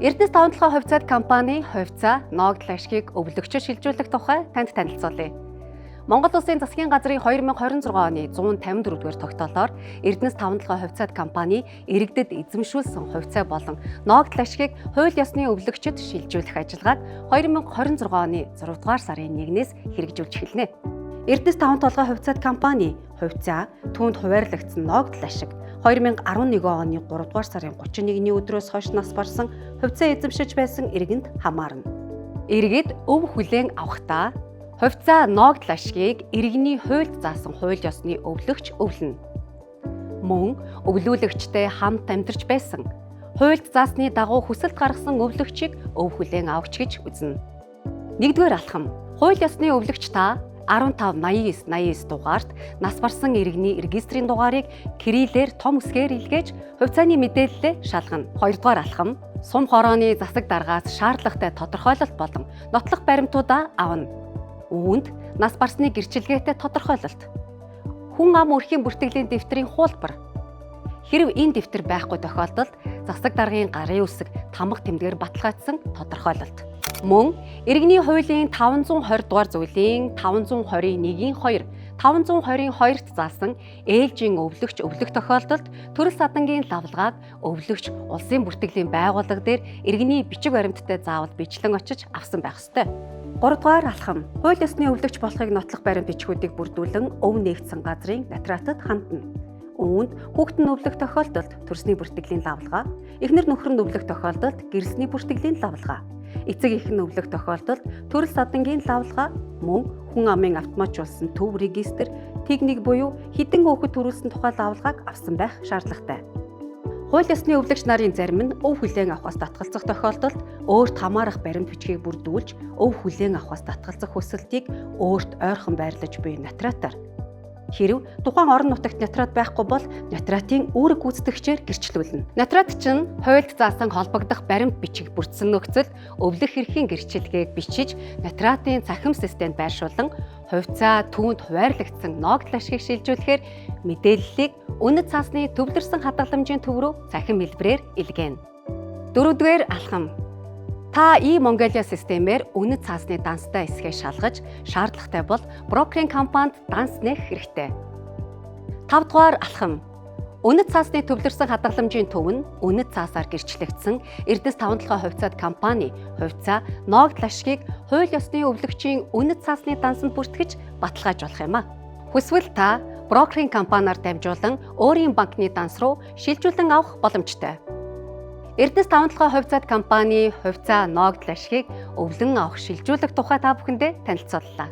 Эрдэнэс 5-7 хувьцаат компани хувьцаа ногдол ашгийг өвлөгчөөр шилжүүлэх тухай танд танилцуулъя. Монгол Улсын засгийн газрын 2026 оны 154-р тогтоолоор Эрдэнэс 5-7 хувьцаат компани иргэдэд эзэмшүүлсэн хувьцаа болон ногдол ашгийг хууль ёсны өвлөгчөд шилжүүлэх ажиллагааг 2026 оны 6-р сарын 1-ээс хэрэгжүүлж эхэлнэ. Эрдэнэс 5-7 хувьцаат компани хувьцаа түүнд хуваарлагдсан ногдол ашиг 2011 оны 3-р сарын 31-ний өдрөөс хойш нас барсан хувьцаа эзэмшиж байсан иргэнд хамаарна. Иргэд өв хүлээн авахдаа хувьцаа ногдол ашгийг иргэний хуульд заасан хууль ёсны өвлөгч өвлөнө. Мөн өвлүүлэгчтэй хамт амьдарч байсан хуульд заасны дагуу хүсэлт гаргасан өвлөгчийг өв хүлээн авч гэж үзнэ. 1-р алхам: хууль ёсны өвлөгч та 1589 дугаарт нас барсан иргэний регистрийн дугаарыг кириллээр том үсгээр илгээж хувьцааны мэдээлэлээ шалгана. 2-р алхам: сум хорооны засаг даргаас шаардлагатай тодорхойлолт болон нотлох баримтуудаа авна. Үүнд нас барсны гэрчилгээтэй тодорхойлолт, хүн ам өрхийн бүртгэлийн дэвтрийн хуулбар, хэрв энэ дэвтэр байхгүй тохиолдолд засаг даргын гарын үсэг тамга тэмдгээр баталгаажсан тодорхойлолт. Мөн иргэний хуулийн 520 дугаар зүйлийн 520-1-2, 520-2-т заасан ээлжийн өвлөгч өвлөх тохиолдолд төрөл садангийн лавлгааг өвлөгч улсын бүртгэлийн байгууллага дээр иргэний бичиг баримттай заавал бичлэн очиж авсан байх ёстой. 3-р алхам: хууль ёсны өвлөгч болохыг нотлох баримт бичгүүдийг бүрдүүлэн өв нээгдсэн газрын нотариатад хандна. Үүнд хүүхэд нь өвлөх тохиолдолд төрсний бүртгэлийн лавлгаа, эхнэр нөхөр нь өвлөх тохиолдолд гэрсний бүртгэлийн лавлгаа, эцэг эх нь өвлөх тохиолдолд төрөл садангийн лавлгаа, мөн хүн амын автоматжуулсан төв регистр, техник буюу хэдэн хүүхэд төрүүлсэн тухай лавлгааг авсан байх шаардлагатай. Хууль ёсны өвлөгч нарын зарим нь өв хүлээн авахаас татгалзах тохиолдолд өөрт хамаарах баримт бичгийг бүрдүүлж өв хүлээн авахаас татгалзах хүсэлтийг өөрт ойрхон байрлаж буй нотариатаар, хэрв тухайн орон нутагт нотариат байхгүй бол нотариатын үүрэг гүйцэтгэгчээр гэрчлүүлнэ. Нотариат чинь хуульд заасан холбогдох баримт бичиг бүрдсэн нөхцөл өвлөх эрхийн гэрчилгээг бичиж нотариатын цахим системд байршуулан хувьцаа түүнд хуваарлагдсан ногдол ашгийг шилжүүлэхээр мэдээллийг үнэт цаасны төвлөрсөн хадгаламжийн төв рүү цахим хэлбэрээр илгээнэ. 4-р алхам: та e-Mongolia системээр үнэт цаасны данстай эсгээ шалгаж, шаардлагатай бол брокерийн компанид данс нээх хэрэгтэй. 5-р алхам: үнэт цаасны төвлөрсөн хадгаламжийн төв нь үнэт цаасаар гэрчлэгдсэн Эрдэнэс 5-7 хувьцаат компани хувьцаа ногдол ашгийг хууль ёсны өвлөгчийн үнэт цаасны дансанд бүртгэж баталгаажуулах юм а. Хүсвэл та брокерийн компаниар дамжуулан өөрийн банкны данс руу шилжүүлэн авах боломжтой. Эрдэнэс 5-7 хувьцаат компани хувьцаа ногдол ашгийг өвлөн авах шилжүүлэх тухай та бүхэндээ танилцууллаа.